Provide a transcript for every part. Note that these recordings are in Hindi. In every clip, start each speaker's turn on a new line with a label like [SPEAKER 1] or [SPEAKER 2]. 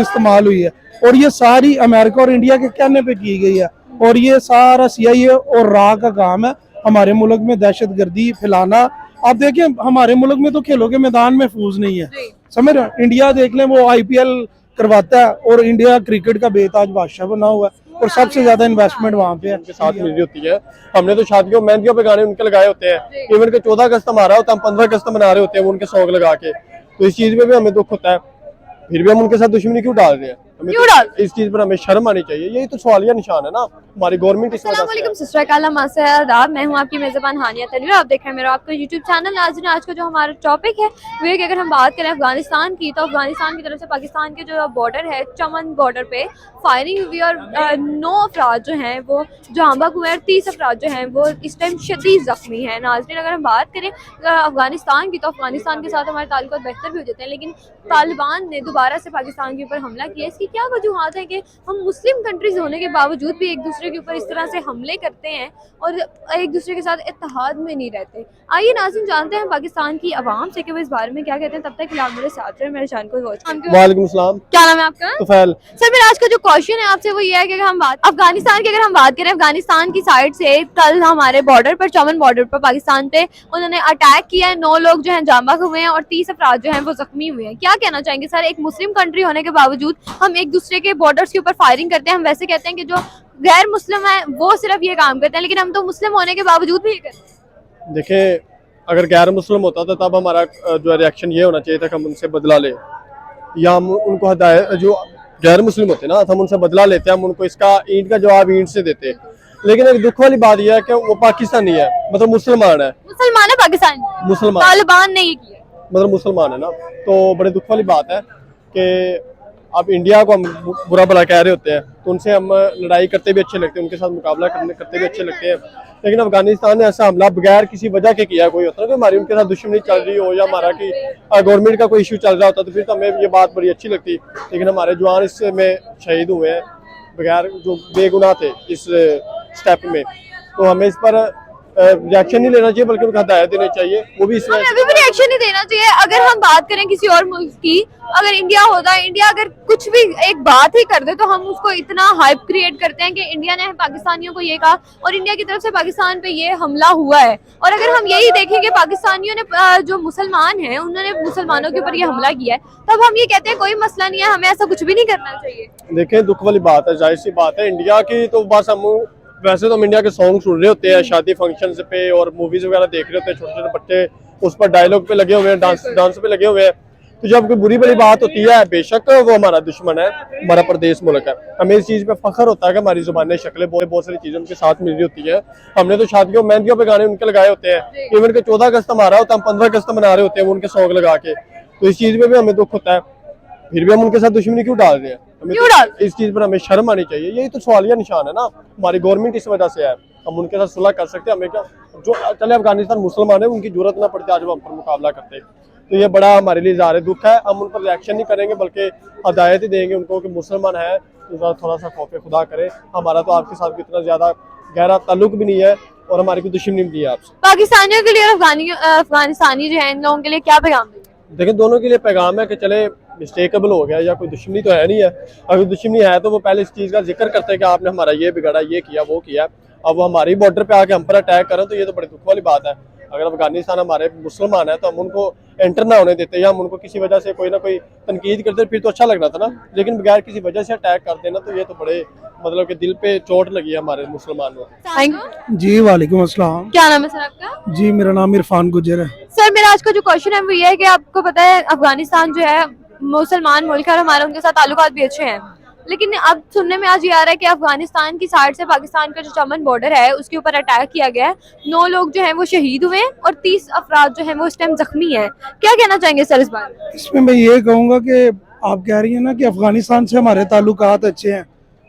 [SPEAKER 1] इस्तेमाल हुई है और ये सारी अमेरिका और इंडिया के कहने पे की गई है और ये सारा CIA और रा का काम है हमारे मुल्क में दहशत गर्दी फैलाना। आप देखिए हमारे मुल्क में तो खेलों के मैदान महफूज नहीं है, समझ रहे हैं। इंडिया देख लें वो IPL करवाता है और इंडिया क्रिकेट का बेताज बादशाह बना हुआ है और सबसे ज्यादा इन्वेस्टमेंट वहाँ पे है।
[SPEAKER 2] उनके साथ मिल रही होती है। हमने तो शादियों मेहंदियों पे गाने उनके लगाए होते हैं, इवन के 14 अगस्त हमारा होता है, हम 15 अगस्त मना रहे होते हैं वो उनके सॉन्ग लगा के। तो इस चीज में भी हमें दुख होता है, फिर भी हम उनके साथ दुश्मनी क्यों डाल रहे हैं? इस चीज पर हमें शर्म आनी चाहिए। यही तो सवालिया निशान है ना हमारी गवर्नमेंट।
[SPEAKER 3] मैं हूँ आपकी मेजबान हानिया तनवीर, आप देख रहे हैं मेरा आपका यूट्यूब चैनल। आज का जो हमारा टॉपिक है वो है कि अगर हम बात करें अफगानिस्तान की, तो अफगानिस्तान की तरफ से पाकिस्तान के जो बॉर्डर है चमन बॉर्डर पे फायरिंग हुई और 9 अफराद जो हैं वो जहांबक हुए और 30 अफराद जो हैं वो इस टाइम शदीद जख्मी हैं। नाज़रीन अगर हम बात करें अफगानिस्तान की, तो अफगानिस्तान के साथ हमारे ताल्लुकात बेहतर भी हो जाते हैं, लेकिन तालिबान ने दोबारा से पाकिस्तान के ऊपर हमला किया। इसकी क्या वजूहत है कि हम मुस्लिम कंट्रीज होने के बावजूद भी एक दूसरे के ऊपर इस तरह से हमले करते हैं और एक दूसरे के साथ इत्तेहाद में नहीं रहते? आइए नाज़रीन जानते हैं पाकिस्तान की आवाम से कि वो इस बारे में क्या कहते हैं। तब तक फिलहाल मेरे साथ रहे, मेरे चैनल को वॉच।
[SPEAKER 2] वालेकुम सलाम,
[SPEAKER 3] क्या नाम है आपका?
[SPEAKER 2] तुफैल।
[SPEAKER 3] सर मेरा आज का जो क्वेश्चन है आपसे वो ये है कि हम बात अफगानिस्तान की, अगर हम बात करें अफगानिस्तान की साइड से कल हमारे बॉर्डर पर चमन बॉर्डर पर पाकिस्तान पे उन्होंने अटैक किया है, 9 लोग जो हैं जांबाक हुए हैं और 30 अफराद जो हैं वो जख्मी हुए हैं। क्या कहना चाहेंगे सर, एक मुस्लिम कंट्री होने के बावजूद हम एक दूसरे के बॉर्डर्स के ऊपर फायरिंग करते हैं। हम वैसे कहते हैं कि जो गैर मुस्लिम है वो सिर्फ ये काम करते हैं, लेकिन हम तो मुस्लिम होने के बावजूद भी ये करते हैं।
[SPEAKER 2] देखिए अगर गैर मुस्लिम होता तो तब हमारा जो रिएक्शन ये होना चाहिए था कि हम उनसे बदला ले, या हम उनको हदायत, जो गैर मुस्लिम होते ना हम उनसे बदला लेते, हम उनको इसका ईंट का जवाब ईंट से देते। लेकिन एक दुख वाली बात यह है कि वो पाकिस्तानी है, मतलब मुसलमान है,
[SPEAKER 3] पाकिस्तान
[SPEAKER 2] मुसलमान,
[SPEAKER 3] तालिबान ने ये किया,
[SPEAKER 2] मतलब मुसलमान है ना। तो बड़े दुख वाली बात है कि अब इंडिया को हम बुरा भला कह रहे होते हैं, तो उनसे हम लड़ाई करते भी अच्छे लगते हैं, उनके साथ मुकाबला करते भी अच्छे लगते हैं। लेकिन अफगानिस्तान ने ऐसा हमला बगैर किसी वजह के किया। कोई होता है कि हमारी उनके साथ दुश्मनी चल रही हो या हमारा की गवर्नमेंट का कोई इशू चल रहा होता तो फिर तो हमें ये बात बड़ी अच्छी लगती। लेकिन हमारे जवान इसमें शहीद हुए हैं बगैर, जो बेगुनाह थे इस स्टेप में। तो हमें इस पर रिएक्शन नहीं लेना चाहिए बल्कि उनको हदायत देनी चाहिए। वो भी इसमें
[SPEAKER 3] अभी भी रिएक्शन नहीं देना चाहिए। अगर हम बात करें किसी और मुल्क की, अगर इंडिया होता है, इंडिया अगर कुछ भी एक बात ही कर दे तो हम उसको इतना हाइप क्रिएट करते हैं कि इंडिया ने पाकिस्तानियों को ये कहा और इंडिया की तरफ से पाकिस्तान पे ये हमला हुआ है। और अगर हम यही देखें कि पाकिस्तानियों ने जो मुसलमान हैं उन्होंने मुसलमानों के ऊपर ये हमला किया है, तब हम ये कहते हैं कोई मसला नहीं है, हमें ऐसा कुछ भी नहीं करना चाहिए।
[SPEAKER 2] देखें दुख वाली बात है, जाहिर सी बात है इंडिया की, तो बस हम वैसे तो हम इंडिया के सॉन्ग सुन रहे होते हैं शादी फंक्शन पे और मूवीज वगैरह देख रहे होते हैं, छोटे छोटे बच्चे उस पर डायलॉग पे लगे हुए हैं, डांस पे लगे हुए हैं। तो जब कोई बुरी बड़ी बात होती है, बेशक वो हमारा दुश्मन है, हमारा प्रदेश मुल्क है, हमें इस चीज पे फख्र होता है कि हमारी जुबानें शक्लें बहुत सारी चीजें उनके साथ मिल रही होती है। हमने तो शादियों मेहंदियों पे गाने उनके लगाए होते हैं, इवन के 14 अगस्त हमारा होता है, हम 15 अगस्त मना रहे होते हैं वो उनके सॉन्ग लगा के। तो इस चीज में भी हमें दुख होता है, फिर भी हम उनके साथ दुश्मनी क्यों डाल रहे हैं? इस चीज पर हमें शर्म आनी चाहिए। यही तो सवालिया निशान है ना हमारी गवर्नमेंट, इस वजह से है। हम उनके साथ सुलह कर सकते हैं, हमें क्या, जो चले अफगानिस्तान मुसलमान है उनकी जरूरत ना पड़ती आज वो हम पर मुकाबला करते। तो ये बड़ा हमारे लिए इज़हार दुख है। हम उन पर रिएक्शन नहीं करेंगे बल्कि हदायत ही देंगे उनको कि मुसलमान है तो थोड़ा सा खौफ खुदा करे। हमारा तो आपके साथ इतना ज्यादा गहरा ताल्लुक भी नहीं है और हमारी कोई दुश्मनी नहीं है आपसे।
[SPEAKER 3] पाकिस्तानियों के लिए और अफगानिस्तानी जो है इन लोगों के लिए क्या पैगाम देंगे?
[SPEAKER 2] देखिए दोनों के लिए पैगाम है कि चले मिस्टेकेबल हो गया या कोई दुश्मनी तो है नहीं है। अगर दुश्मनी है तो वो पहले इस चीज़ का जिक्र करते हैं कि आपने हमारा ये बिगाड़ा, ये किया, वो किया। अब वो हमारी बॉर्डर पे आके हम पर अटैक करें तो ये तो बड़ी दुख वाली बात है। अगर अफगानिस्तान हमारे मुसलमान है तो हम उनको एंटर ना होने देते या हम उनको किसी वजह से कोई ना कोई तनकीद करते फिर तो अच्छा लगना था ना। लेकिन बगैर किसी वजह से अटैक कर देना तो ये तो बड़े मतलब कि दिल पे चोट लगी है हमारे मुसलमानों को।
[SPEAKER 1] जी वालेकुम अस्सलाम।
[SPEAKER 3] क्या नाम है सर आपका?
[SPEAKER 1] जी मेरा नाम इरफान गुजर है।
[SPEAKER 3] सर मेरा आज का जो क्वेश्चन है वो ये है कि आपको पता है अफगानिस्तान जो है मुसलमान मुल्क है और हमारे उनके साथ ताल्लुकात भी अच्छे हैं, लेकिन अब सुनने में आज ये आ रहा है कि अफगानिस्तान की साइड से पाकिस्तान का जो चमन बॉर्डर है उसके ऊपर अटैक किया गया है, 9 लोग जो हैं वो शहीद हुए और 30 अफराद जो हैं वो इस टाइम जख्मी हैं। क्या कहना चाहेंगे सर इस बारे में?
[SPEAKER 1] इसमें मैं ये कहूँगा कि आप कह रही हैं ना कि अफगानिस्तान से हमारे ताल्लुकात अच्छे हैं,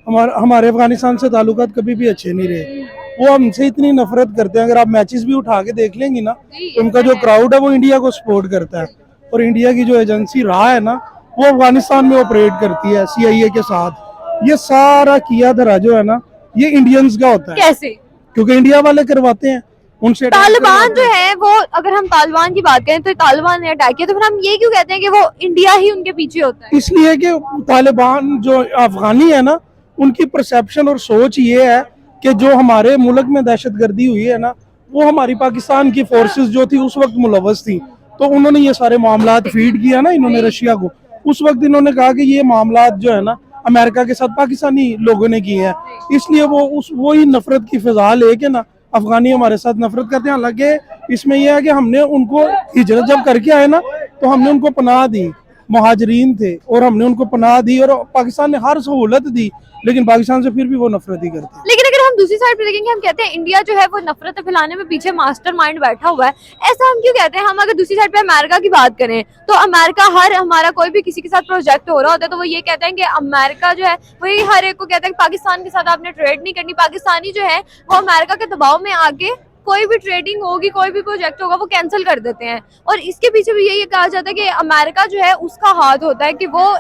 [SPEAKER 1] हमारे अफगानिस्तान से ताल्लुकात कभी भी अच्छे नहीं रहे। वो हमसे इतनी नफरत करते हैं। अगर आप मैचेस भी उठा के देख लेंगी ना, उनका जो क्राउड है वो इंडिया को सपोर्ट करता है और इंडिया की जो एजेंसी रहा है ना वो अफगानिस्तान में ऑपरेट करती है CIA के साथ। ये सारा किया धरा जो है ना ये इंडियंस का होता है।
[SPEAKER 3] कैसे?
[SPEAKER 1] क्योंकि इंडिया वाले करवाते हैं। उनसे attack
[SPEAKER 3] तालिबान
[SPEAKER 1] करवाते
[SPEAKER 3] जो
[SPEAKER 1] हैं।
[SPEAKER 3] है वो, अगर हम तालिबान की बात करें तो तालिबान ने अटैक किया, तो फिर हम ये क्यों कहते हैं कि वो इंडिया ही उनके पीछे होता है?
[SPEAKER 1] इसलिए कि तालिबान जो अफगानी है ना, उनकी परसेप्शन और सोच ये है कि जो हमारे मुल्क में दहशतगर्दी हुई है ना, वो हमारी पाकिस्तान की फोर्सेस जो थी उस वक्त मुलव्वस थी। तो उन्होंने ये सारे मामलात फीड किया ना इन्होंने रशिया को। उस वक्त इन्होंने कहा कि ये मामलात जो है ना अमेरिका के साथ पाकिस्तानी लोगों ने किए हैं, इसलिए वो उस वही नफरत की फिजा लेके ना अफगानी हमारे साथ नफरत करते हैं। हालांकि इसमें यह है कि हमने उनको हिजरत जब करके आए ना, तो हमने उनको पनाह दी, महाजरीन थे और हमने उनको पनाह दी और पाकिस्तान ने हर सहूलत दी, लेकिन पाकिस्तान से फिर भी वो नफरत ही करते हैं।
[SPEAKER 3] लेकिन अगर हम दूसरी साइड पे देखेंगे, हम कहते हैं इंडिया जो है वो नफरत फैलाने में पीछे मास्टरमाइंड बैठा हुआ है, ऐसा हम क्यों कहते हैं? हम अगर दूसरी साइड पे अमेरिका की बात करें तो अमेरिका हर हमारा कोई भी किसी के साथ प्रोजेक्ट हो रहा होता है तो वो ये कहते हैं कि अमेरिका जो है वही हर एक को कहता है कि पाकिस्तान के साथ आपने ट्रेड नहीं करनी। पाकिस्तानी जो है वो अमेरिका के दबाव में आके कोई भी ट्रेडिंग होगी, कोई भी प्रोजेक्ट होगा, वो कैंसिल कर देते हैं। और इसके पीछे भी यही कहा जाता है कि अमेरिका जो है उसका हाथ होता है कि वो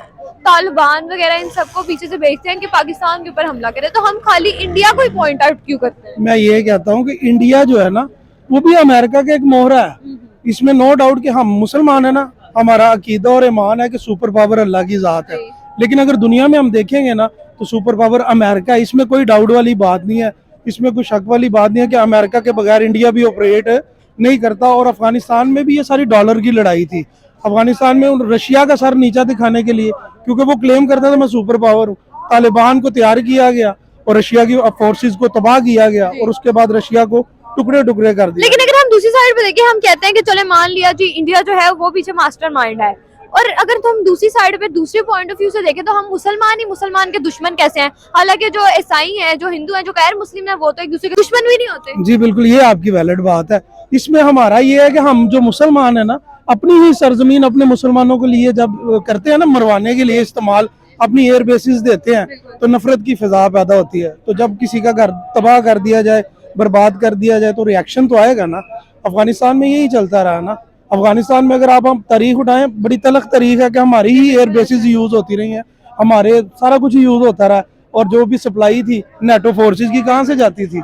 [SPEAKER 3] तालिबान वगैरह इन सबको पीछे से भेजते हैं कि पाकिस्तान के ऊपर हमला करे। तो हम खाली इंडिया को ही पॉइंट आउट क्यों करते हैं?
[SPEAKER 1] मैं ये कहता हूँ कि इंडिया जो है ना वो भी अमेरिका का एक मोहरा है। इसमें नो डाउट कि हम मुसलमान है ना, हमारा अकीदा और ईमान है कि सुपर पावर अल्लाह की जात है। लेकिन अगर दुनिया में हम देखेंगे ना तो सुपर पावर अमेरिका है, इसमें कोई डाउट वाली बात नहीं है, इसमें कोई शक वाली बात नहीं है कि अमेरिका के बगैर इंडिया भी ऑपरेट नहीं करता। और अफगानिस्तान में भी ये सारी डॉलर की लड़ाई थी। अफगानिस्तान में रशिया का सर नीचा दिखाने के लिए, क्योंकि वो क्लेम करता था मैं सुपर पावर हूँ, तालिबान को तैयार किया गया और रशिया की फोर्सेस को तबाह किया गया और उसके बाद रशिया को टुकड़े टुकड़े कर दिया।
[SPEAKER 3] लेकिन अगर हम दूसरी साइड पे देखें, हम कहते हैं कि चले मान लिया जी इंडिया जो है वो पीछे मास्टरमाइंड है, और अगर तो हम दूसरी साइड पे दूसरे पॉइंट ऑफ व्यू से देखें तो हम मुसलमान ही मुसलमान के दुश्मन कैसे हैं? हालांकि जो ईसाई हैं, जो हिंदू हैं, जो गैर मुस्लिम हैं, वो तो एक दूसरे के दुश्मन भी नहीं होते।
[SPEAKER 1] जी बिल्कुल, ये आपकी वैलिड बात है। इसमें हमारा ये है कि हम जो मुसलमान है ना, अपनी ही सरजमीन अपने मुसलमानों के लिए जब करते हैं ना मरवाने के लिए इस्तेमाल, अपनी एयर बेसिस देते हैं तो नफरत की फिजा पैदा होती है। तो जब किसी का घर तबाह कर दिया जाए, बर्बाद कर दिया जाए, तो रिएक्शन तो आएगा ना। अफगानिस्तान में यही चलता रहा ना। अफगानिस्तान में अगर आप हम तारीख उठाएं, बड़ी तलख तारीख है कि हमारी ही एयर बेसिस यूज होती रही हैं, हमारे सारा कुछ यूज होता रहा, और जो भी सप्लाई थी नेटो फोर्सेस की कहाँ से जाती थी?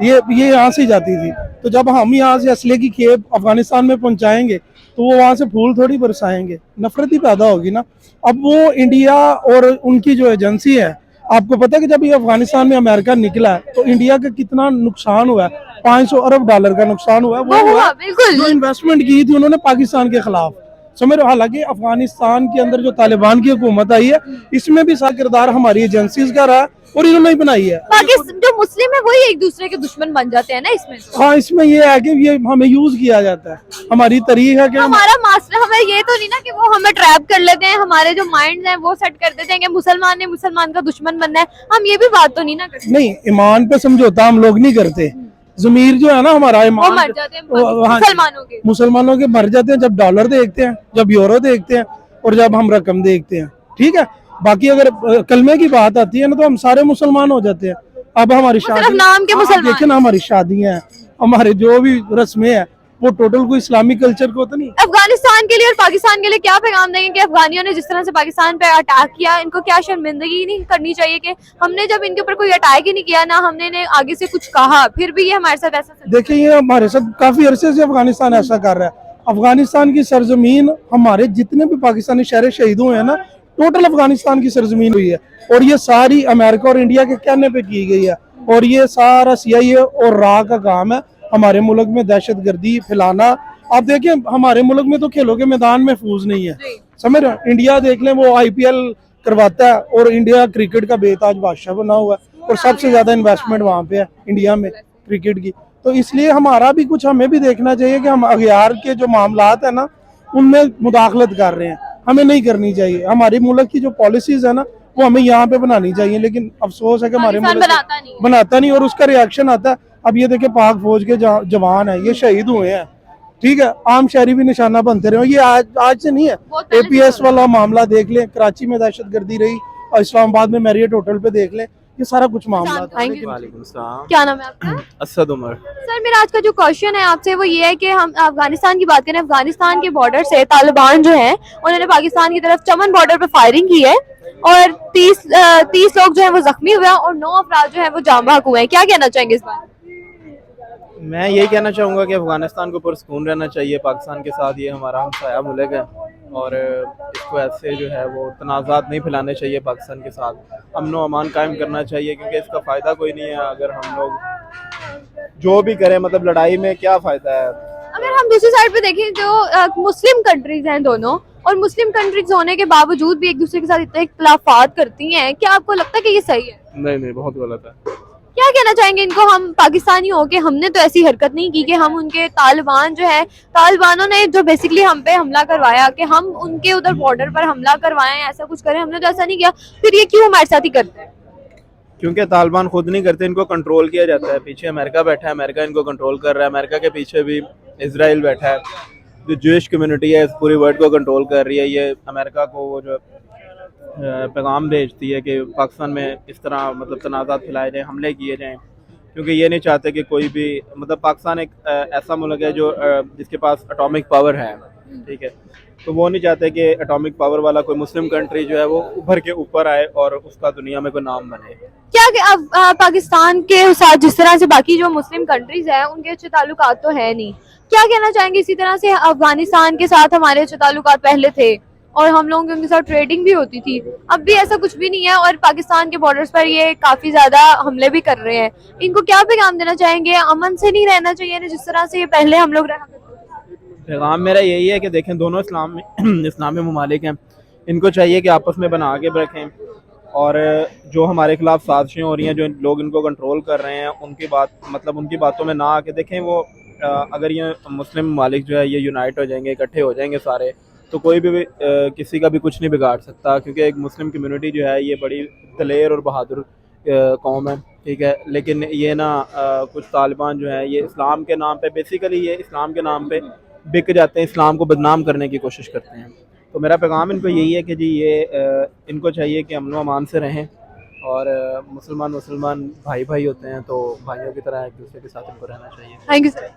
[SPEAKER 1] ये यहाँ से जाती थी। तो जब हम यहाँ से असले की खेप अफगानिस्तान में पहुंचाएंगे तो वो वहाँ से फूल थोड़ी बरसाएंगे, नफरत ही पैदा होगी ना। अब वो इंडिया और उनकी जो एजेंसी है, आपको पता है कि जब ये अफगानिस्तान में अमेरिका निकला है तो इंडिया का कितना नुकसान हुआ है? 500 अरब डॉलर का नुकसान हुआ है। वो हुआ
[SPEAKER 3] बिल्कुल
[SPEAKER 1] जो इन्वेस्टमेंट की थी उन्होंने पाकिस्तान के खिलाफ, समझ रहे हो। हालांकि अफगानिस्तान के अंदर जो तालिबान की हुकूमत आई है, इसमें भी सारा किरदार हमारी एजेंसीज का रहा और इन्होंने ही बनाई है।
[SPEAKER 3] पाकिस्तान जो मुस्लिम है वही एक दूसरे के दुश्मन बन जाते हैं ना इसमें।
[SPEAKER 1] हाँ, इसमें ये है कि ये हमें यूज किया जाता है, हमारी तरीक है कि
[SPEAKER 3] हमारा मास्टर, हमें ये तो नहीं ना कि वो हमें ट्रैप कर लेते हैं, हमारे जो माइंड है वो सेट कर देते हैं कि मुसलमान ने मुसलमान का दुश्मन बनना है। हम ये भी बात तो नहीं ना करते।
[SPEAKER 1] नहीं, ईमान पे समझौता हम लोग नहीं करते। जमीर जो है ना हमारा
[SPEAKER 3] वो
[SPEAKER 1] ईमान
[SPEAKER 3] मर जाते हैं
[SPEAKER 1] हाँ, मुसलमानों के मर जाते हैं जब डॉलर देखते हैं, जब यूरो देखते हैं और जब हम रकम देखते हैं, ठीक है। बाकी अगर कलमे की बात आती है ना तो हम सारे मुसलमान हो जाते हैं। अब हमारी शादी,
[SPEAKER 3] नाम के मुसलमान
[SPEAKER 1] देखे ना, हमारी शादियां हैं, हमारे जो भी रस्में हैं वो टोटल कोई इस्लामिक कल्चर को तो नहीं।
[SPEAKER 3] अफगानिस्तान के लिए और पाकिस्तान के लिए क्या पैगाम देंगे कि अफगानियों ने जिस तरह से पाकिस्तान पे अटैक किया, इनको क्या शर्मिंदगी नहीं करनी चाहिए कि हमने जब इनके ऊपर कोई अटैक ही नहीं किया ना, हमने आगे से कुछ कहा, फिर भी ये हमारे साथ ऐसा?
[SPEAKER 1] देखिए, ये हमारे साथ काफी अरसे से अफगानिस्तान ऐसा कर रहा है। अफगानिस्तान की सरजमीन, हमारे जितने भी पाकिस्तानी शहर शहीद हुए हैं ना, टोटल अफगानिस्तान की सरजमीन हुई है, और ये सारी अमेरिका और इंडिया के कहने पे की गई है। और ये सारा CIA और RA का काम है हमारे मुल्क में दहशतगर्दी फैलाना। आप देखिए, हमारे मुल्क में तो खेलों के मैदान महफूज नहीं है, समझ रहे हो। इंडिया देख लें, वो IPL करवाता है और इंडिया क्रिकेट का बेताज बादशाह बना हुआ है, और सबसे ज्यादा इन्वेस्टमेंट वहाँ पे है इंडिया में क्रिकेट की। तो इसलिए हमारा भी कुछ, हमें भी देखना चाहिए कि हम अगयार के जो मामलात है ना उनमें मुदाखलत कर रहे हैं, हमें नहीं करनी चाहिए। हमारे मुल्क की जो पॉलिसीज है ना वो हमें यहाँ पे बनानी चाहिए, लेकिन अफसोस है कि हमारे मुल्क बनाता नहीं और उसका रिएक्शन आता है। अब ये देखिए, पाक फौज के जवान है, ये शहीद हुए हैं, ठीक है। आम शहरी भी निशाना बनते रहे। ये आज से नहीं है। APS वाला मामला देख लें, कराची में दहशतगर्दी रही, और इस्लामाबाद में मैरियट होटल पे देख लें, ये सारा कुछ मामला था।
[SPEAKER 3] क्या नाम है आपका?
[SPEAKER 4] असद उमर।
[SPEAKER 3] सर, मेरा आज का जो क्वेश्चन है आपसे वो ये है कि हम अफगानिस्तान की बात करें, अफगानिस्तान के बॉर्डर से तालिबान जो है उन्होंने पाकिस्तान की तरफ चमन बॉर्डर पे फायरिंग की है और 30 लोग जो है वो जख्मी हुए हैं और 9 अफराद जो है वो जाम बहक हुए हैं। क्या कहना चाहेंगे इस बारे में?
[SPEAKER 4] मैं यही कहना चाहूँगा कि अफ़गानिस्तान को पुरसकून रहना चाहिए पाकिस्तान के साथ। ये हमारा हमसाया मुल्क है और इसको ऐसे जो है वो तनाज़ात नहीं फैलाने चाहिए पाकिस्तान के साथ। अमन व अमान कायम करना चाहिए क्योंकि इसका फ़ायदा कोई नहीं है अगर हम लोग जो भी करें, मतलब लड़ाई में क्या फ़ायदा है।
[SPEAKER 3] अगर हम दूसरी साइड पे देखें जो मुस्लिम कंट्रीज हैं दोनों, और मुस्लिम कंट्रीज होने के बावजूद भी एक दूसरे के साथ इतने इख्तिलाफात करती हैं, क्या आपको लगता है कि ये सही है?
[SPEAKER 4] नहीं, बहुत गलत है।
[SPEAKER 3] क्या कहना चाहेंगे इनको? हम पाकिस्तानी हो के हमने तो ऐसी हरकत नहीं की कि हम उनके तालिबान जो है, तालिबानों ने जो बेसिकली हम पे हमला करवाया कि हम उनके उधर बॉर्डर पर हमला करवाएं, ऐसा कुछ करें, हमने तो ऐसा नहीं किया। फिर ये क्यों हमारे साथ ही करते हैं?
[SPEAKER 4] क्योंकि तालिबान खुद नहीं करते, इनको कंट्रोल किया जाता है। पीछे अमेरिका बैठा है, अमेरिका इनको कंट्रोल कर रहा है। अमेरिका के पीछे भी इजराइल बैठा है, जो ज्यूइश कम्युनिटी है इस पूरी वर्ल्ड को कंट्रोल कर रही है। ये अमेरिका को वो जो पैगाम भेजती है कि पाकिस्तान में इस तरह मतलब तनाज़ात फैलाए जाएँ, हमले किए जाएँ, क्योंकि ये नहीं चाहते कि कोई भी, मतलब पाकिस्तान एक ऐसा मुल्क है जो जिसके पास एटॉमिक पावर है, ठीक है, तो वो नहीं चाहते कि एटॉमिक पावर वाला कोई मुस्लिम कंट्री जो है वो उभर के ऊपर आए और उसका दुनिया में कोई नाम बने।
[SPEAKER 3] क्या कि अब पाकिस्तान के साथ जिस तरह से बाकी जो मुस्लिम कंट्रीज हैं उनके अच्छे ताल्लुकात तो है नहीं, क्या कहना चाहेंगे? इसी तरह से अफगानिस्तान के साथ हमारे अच्छे ताल्लुकात पहले थे और हम लोगों की उनके साथ ट्रेडिंग भी होती थी, अब भी ऐसा कुछ भी नहीं है और पाकिस्तान के बॉर्डर्स पर ये काफी ज्यादा हमले भी कर रहे हैं। इनको क्या पैगाम देना चाहेंगे? अमन से नहीं रहना चाहिए ना जिस तरह से ये पहले हम लोग रहा करते थे?
[SPEAKER 4] पैगाम मेरा यही है कि देखें, दोनों इस्लामी ममालिक हैं, इनको चाहिए कि आपस में बना के रखें और जो हमारे खिलाफ साजिशें हो रही हैं, जो लोग इनको कंट्रोल कर रहे हैं, उनकी बात मतलब उनकी बातों में ना आके देखें। वो अगर ये मुस्लिम ममालिक जो है ये यूनाइट हो जाएंगे, इकट्ठे हो जाएंगे सारे, तो कोई भी किसी का भी कुछ नहीं बिगाड़ सकता, क्योंकि एक मुस्लिम कम्युनिटी जो है ये बड़ी दलेर और बहादुर कौम है, ठीक है। लेकिन ये ना कुछ तालिबान जो है ये इस्लाम के नाम पे, बेसिकली ये इस्लाम के नाम पे बिक जाते हैं, इस्लाम को बदनाम करने की कोशिश करते हैं। तो मेरा पैगाम इनको यही है कि जी ये इनको चाहिए कि अमन व अमान से रहें और मुसलमान भाई भाई होते हैं, तो भाइयों की तरह एक दूसरे के साथ इनको रहना चाहिए।
[SPEAKER 3] Thank you sir.